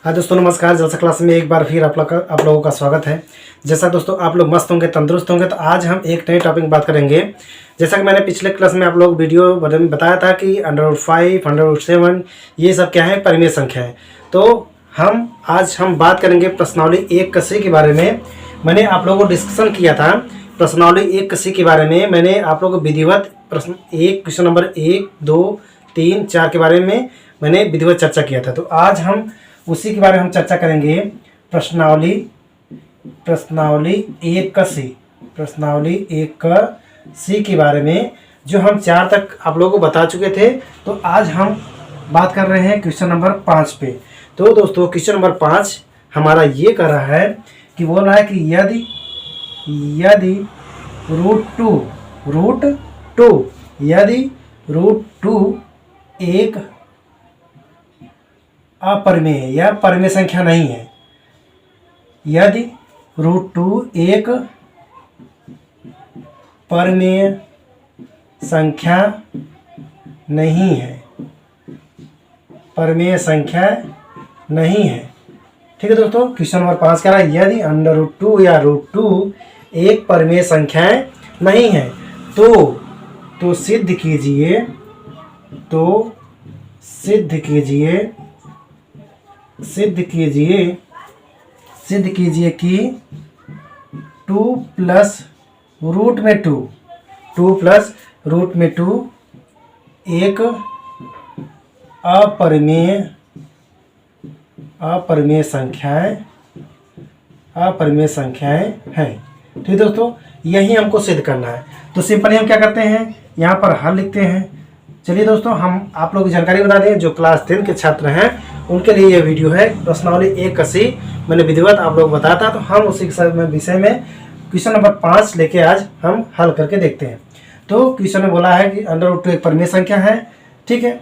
हाँ दोस्तों नमस्कार। जैसा क्लास में एक बार फिर आप लोगों का स्वागत है। जैसा दोस्तों आप लोग मस्त होंगे, तंदुरुस्त होंगे, तो आज हम एक नए टॉपिक में बात करेंगे। जैसा कि मैंने पिछले क्लास में आप लोग वीडियो में बताया था कि √5, √7 ये सब क्या है, परिमेय संख्या है। तो आज हम बात करेंगे प्रश्नावली 1 के बारे में। मैंने आप लोगों को डिस्कशन किया था प्रश्नावली 1 के बारे में। मैंने आप लोगों को विधिवत प्रश्न क्वेश्चन नंबर 1, 2, 3, 4 के बारे में मैंने विधिवत चर्चा किया था। तो आज हम उसी के बारे में हम चर्चा करेंगे। प्रश्नावली 1 के बारे में, जो हम 4 तक आप लोगों को बता चुके थे। तो आज हम बात कर रहे हैं क्वेश्चन नंबर 5 पे। तो दोस्तों क्वेश्चन नंबर 5 हमारा ये कर रहा है कि बोल रहा है कि यदि √2 एक अपरिमेय या परिमेय संख्या नहीं है। यदि √2 एक परिमेय संख्या नहीं है, परिमेय संख्या नहीं है। ठीक है दोस्तों, क्वेश्चन नंबर 5 कह रहा है यदि √2 या √2 एक परिमेय संख्या नहीं है तो सिद्ध कीजिए कि 2 प्लस रूट में 2 एक अपरिमेय संख्याएं हैं। ठीक है दोस्तों, यही हमको सिद्ध करना है। तो सिंपली हम क्या करते हैं, यहाँ पर हल लिखते हैं। चलिए दोस्तों, हम आप लोग की जानकारी बता दें, जो क्लास 10 के छात्र हैं उनके लिए ये वीडियो है। प्रश्नावली 1 मैंने विधिवत आप लोग बताया था। तो हम उसी विषय में क्वेश्चन नंबर 5 लेके आज हम हल करके देखते हैं। तो क्वेश्चन में बोला है कि √2 एक परिमेय संख्या है। ठीक है,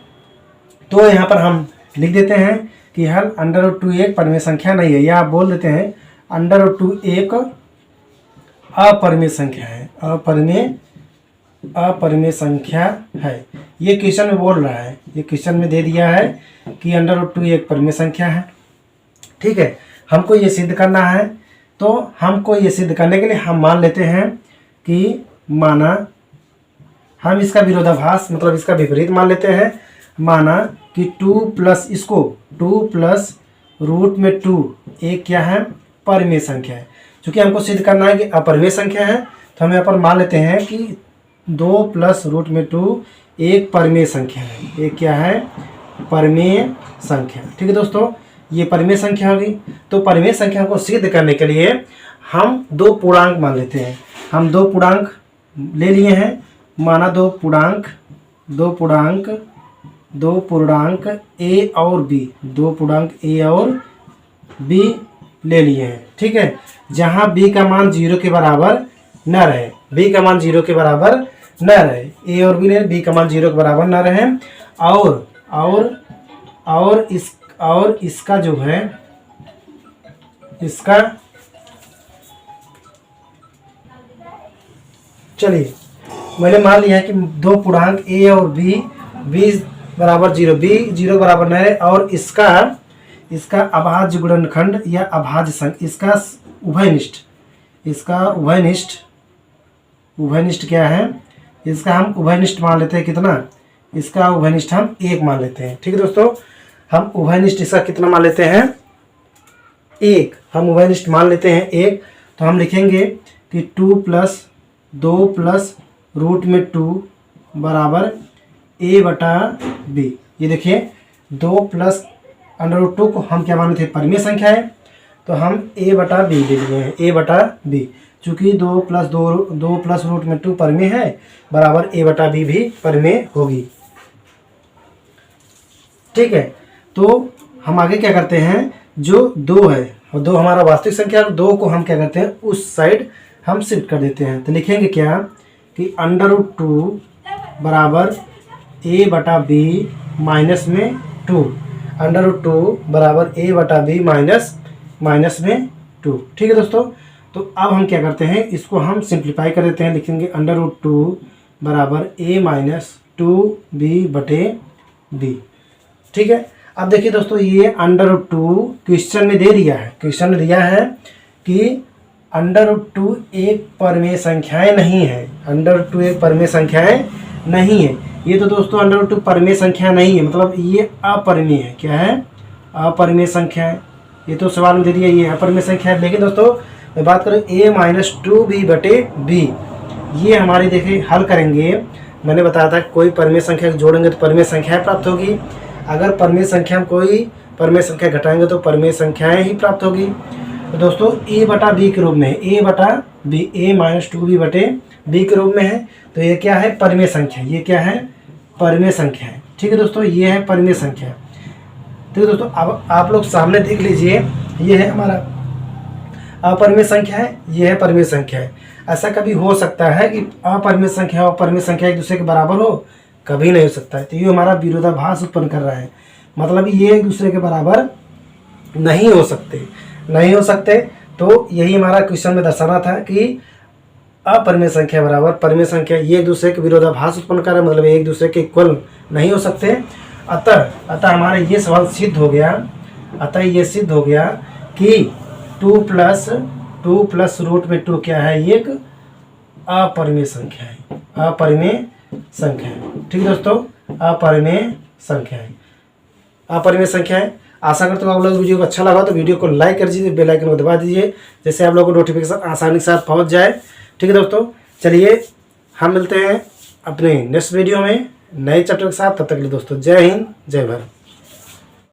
तो यहाँ पर हम लिख देते हैं कि हल √2 एक परिमेय संख्या नहीं है, या आप बोल देते हैं √2 एक अपरिमेय संख्या है। अपरिमेय संख्या है, ये क्वेश्चन में बोल रहा है। ये क्वेश्चन में दे दिया है कि √2 एक परिमेय संख्या है। ठीक है, हमको ये सिद्ध करना है। तो हमको ये सिद्ध करने के लिए हम मान लेते हैं कि हम इसका विरोधाभास मतलब इसका विपरीत मान लेते हैं। माना कि 2 प्लस √2 एक क्या है, परिमेय संख्या है। चूँकि हमको सिद्ध करना है कि अपरिमेय संख्या है, तो हम यहाँ पर मान लेते हैं कि 2 प्लस √2 एक परिमेय संख्या है। एक क्या है, परिमेय संख्या। ठीक है दोस्तों, ये परिमेय संख्या होगी। तो परिमेय संख्या को सिद्ध करने के लिए हम 2 पूर्णांक मान लेते हैं। हम 2 पूर्णांक ले लिए हैं। माना 2 पूर्णांक A और B, 2 पूर्णांक A और B ले लिए हैं। ठीक है, जहाँ B का मान 0 के बराबर न रहे, B का मान 0 के बराबर न रहे, A और B ले, B का मान 0 के बराबर न रहे। और इसका जो है, इसका चलिए मैंने मान लिया है कि 2 पूर्णांक A और B बराबर 0, B 0 बराबर नहीं है। और इसका अभाज्य गुणनखंड या अभाज्य संख्या, इसका उभयनिष्ठ क्या है, इसका हम उभयनिष्ठ मान लेते हैं। कितना, इसका उभयनिष्ठ हम 1 मान लेते हैं। ठीक है दोस्तों, हम उभयनिष्ठ इसका कितना मान लेते हैं, 1। हम उभयनिष्ठ मान लेते हैं 1। तो हम लिखेंगे कि 2 प्लस √2 बराबर A/B। ये देखिए 2 प्लस √2 को हम क्या माने थे, परिमेय संख्या है। तो हम A/B ले लिए हैं, A/B। चूँकि 2 प्लस √2 परिमेय है, बराबर A/B भी परिमेय होगी। ठीक है, तो हम आगे क्या करते हैं, जो 2 है और 2 हमारा वास्तविक संख्या, 2 को हम क्या करते हैं, उस साइड हम शिफ्ट कर देते हैं। तो लिखेंगे क्या कि √2 बराबर A/B माइनस में 2, √2 बराबर A/B माइनस में 2। ठीक है दोस्तों, तो अब हम क्या करते हैं, इसको हम सिंप्लीफाई कर देते हैं। लिखेंगे √2 बराबर A - 2B/B। ठीक है, अब देखिए दोस्तों, ये √2 क्वेश्चन में दे दिया है, क्वेश्चन में दिया है कि √2 एक परमेय संख्याएं नहीं है, √2 एक परमेय संख्याएं नहीं है। ये तो दोस्तों √2 परमेय संख्या नहीं है, मतलब ये अपरिमेय है। क्या है? अपरिमेय संख्या है। ये तो सवाल में दे दिया ये अपरिमेय संख्या है। लेकिन दोस्तों मैं बात करूँ a-2b/b, ये हमारी देखिए हल करेंगे। मैंने बताया था कोई परमेय संख्या जोड़ेंगे तो परमेय संख्याएं प्राप्त होगी, अगर परमेय संख्या में कोई परमेय संख्या घटाएंगे तो परमेय संख्याएं ही प्राप्त होगी। तो दोस्तों a/b के रूप में है, a/b, a-2b/b के रूप में है। तो ये क्या है? परमेय संख्या। ये क्या है? परमेय संख्या है। ठीक है दोस्तों, ये है परमेय संख्या। ठीक है दोस्तों, अब आप लोग सामने देख लीजिए, ये है हमारा अपरिमेय संख्या है, ये है परमेय संख्या है। ऐसा कभी हो सकता है कि अपरिमेय संख्या और परमेय संख्या एक दूसरे के बराबर हो? कभी नहीं हो सकता है। तो ये हमारा विरोधाभास उत्पन्न कर रहा है, मतलब ये एक दूसरे के बराबर नहीं हो सकते, नहीं हो सकते। तो यही हमारा क्वेश्चन में दर्शाना था कि अपरिमेय संख्या बराबर परमेय संख्या ये एक दूसरे के विरोधाभास उत्पन्न कर रहे हैं, मतलब एक दूसरे के इक्वल नहीं हो सकते। अतः हमारा ये सवाल सिद्ध हो गया, अतः ये सिद्ध हो गया कि 2 प्लस √2 क्या है? एक अपरिमेय संख्या है, अपरिमेय संख्या है। ठीक है दोस्तों, अपरिमेय संख्या है, अपरिमेय संख्या है। आशा करता हूँ आप लोग वीडियो को अच्छा लगा तो वीडियो को लाइक कर दीजिए, बेल आइकन को दबा दीजिए, जैसे आप लोगों को नोटिफिकेशन आसानी के साथ पहुँच जाए। ठीक है दोस्तों, चलिए हम मिलते हैं अपने नेक्स्ट वीडियो में नए चैप्टर के साथ। तब तक के लिए दोस्तों जय हिंद, जय भारत।